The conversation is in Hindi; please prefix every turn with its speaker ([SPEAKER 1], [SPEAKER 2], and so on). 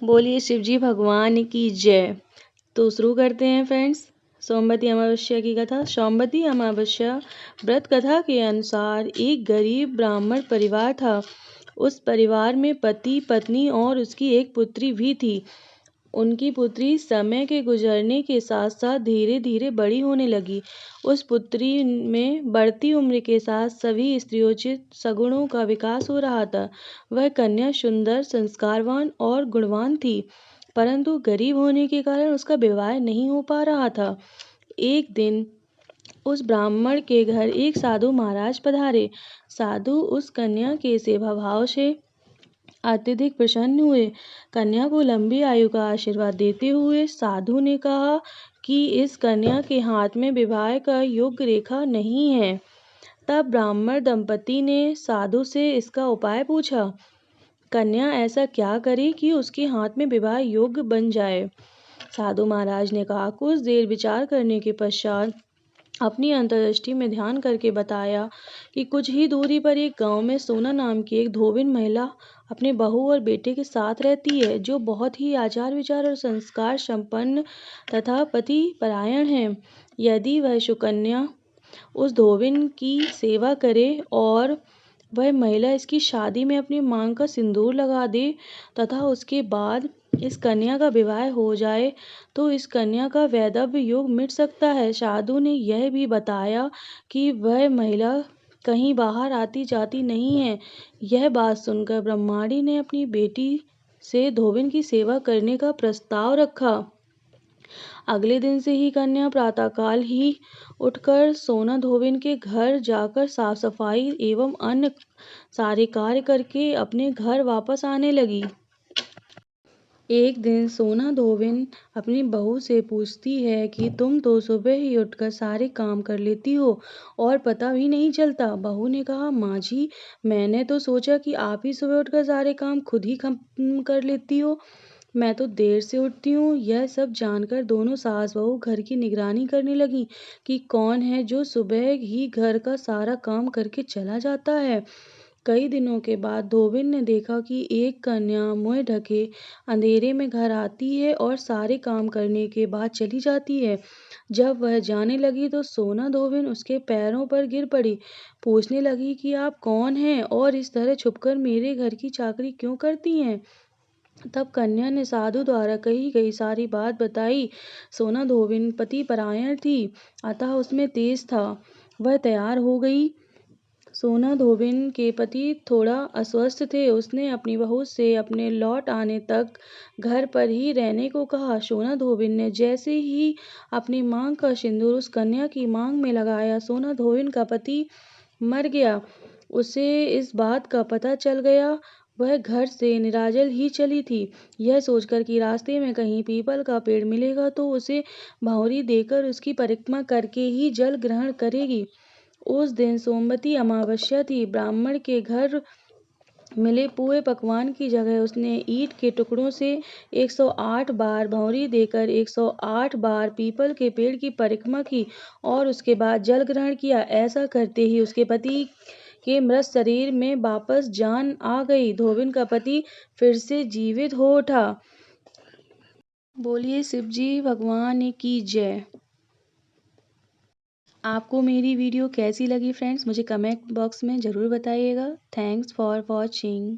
[SPEAKER 1] बोलिए शिवजी भगवान की जय। तो शुरू करते हैं फ्रेंड्स। सोमवती अमावस्या की कथा। सोमवती अमावस्या व्रत कथा के अनुसार एक गरीब ब्राह्मण परिवार था। उस परिवार में पति, पत्नी और उसकी एक पुत्री भी थी। उनकी पुत्री समय के गुजरने के साथ साथ धीरे धीरे बड़ी होने लगी। उस पुत्री में बढ़ती उम्र के साथ सभी स्त्रियोचित सगुणों का विकास हो रहा था। वह कन्या सुंदर, संस्कारवान और गुणवान थी, परंतु गरीब होने के कारण उसका विवाह नहीं हो पा रहा था। एक दिन उस ब्राह्मण के घर एक साधु महाराज पधारे। साधु उस कन्या के सेवा भाव से अत्यधिक प्रसन्न हुए। कन्या को लंबी आयु का आशीर्वाद देते हुए साधु ने कहा कि इस कन्या के हाथ में विवाह का योग्य रेखा नहीं है। तब ब्राह्मण दंपति ने साधु से इसका उपाय पूछा। कन्या ऐसा क्या करे कि उसके हाथ में विवाह योग्य बन जाए? साधु महाराज ने कहा। कुछ देर विचार करने के पश्चात अपनी अंतर्दृष्टि में ध्यान करके बताया कि कुछ ही दूरी पर एक गांव में सोना नाम की एक धोबिन महिला अपने बहू और बेटे के साथ रहती है, जो बहुत ही आचार विचार और संस्कार संपन्न तथा पति परायण है। यदि वह सुकन्या उस धोबिन की सेवा करे और वह महिला इसकी शादी में अपनी मांग का सिंदूर लगा दे तथा उसके बाद इस कन्या का विवाह हो जाए तो इस कन्या का वैधव्य योग मिट सकता है। साधु ने यह भी बताया कि वह महिला कहीं बाहर आती जाती नहीं है। यह बात सुनकर ब्रह्माणी ने अपनी बेटी से धोबिन की सेवा करने का प्रस्ताव रखा। अगले दिन से ही कन्या प्रातःकाल ही उठकर सोना धोबिन के घर जाकर साफ सफाई एवं अन्य सारे कार्य करके अपने घर वापस आने लगी। एक दिन सोना धोबिन अपनी बहू से पूछती है कि तुम तो सुबह ही उठकर सारे काम कर लेती हो और पता भी नहीं चलता। बहू ने कहा, माँ जी, मैंने तो सोचा कि आप ही सुबह उठकर सारे काम खुद ही खत्म कर लेती हो। मैं तो देर से उठती हूँ। यह सब जानकर दोनों सास बहू घर की निगरानी करने लगी कि कौन है जो सुबह ही घर का सारा काम करके चला जाता है। कई दिनों के बाद धोबिन ने देखा कि एक कन्या मुंह ढके अंधेरे में घर आती है और सारे काम करने के बाद चली जाती है। जब वह जाने लगी तो सोना धोबिन उसके पैरों पर गिर पड़ी। पूछने लगी कि आप कौन हैं और इस तरह छुपकर मेरे घर की चाकरी क्यों करती हैं? तब कन्या ने साधु द्वारा कही गई सारी बात बताई। सोना धोबिन पति परायण थी, अतः उसमें तेज था। वह तैयार हो गई। सोना धोबिन के पति थोड़ा अस्वस्थ थे। उसने अपनी बहू से अपने लौट आने तक घर पर ही रहने को कहा। सोना धोबिन ने जैसे ही अपनी मांग का सिंदूर उस कन्या की मांग में लगाया, सोना धोबिन का पति मर गया। उसे इस बात का पता चल गया। वह घर से निराजल ही चली थी, यह सोचकर कि रास्ते में कहीं पीपल का पेड़ मिलेगा तो उसे भावरी देकर उसकी परिक्रमा करके ही जल ग्रहण करेगी। उस दिन सोमवती अमावस्या थी। ब्राह्मण के घर मिले पुए पकवान की जगह उसने ईंट के टुकड़ों से 108 बार भौंरी देकर 108 बार पीपल के पेड़ की परिक्रमा की और उसके बाद जल ग्रहण किया। ऐसा करते ही उसके पति के मृत शरीर में वापस जान आ गई। धोबिन का पति फिर से जीवित हो उठा। बोलिए शिवजी भगवान की जय। आपको मेरी वीडियो कैसी लगी फ्रेंड्स, मुझे कमेंट बॉक्स में ज़रूर बताइएगा। Thanks for watching.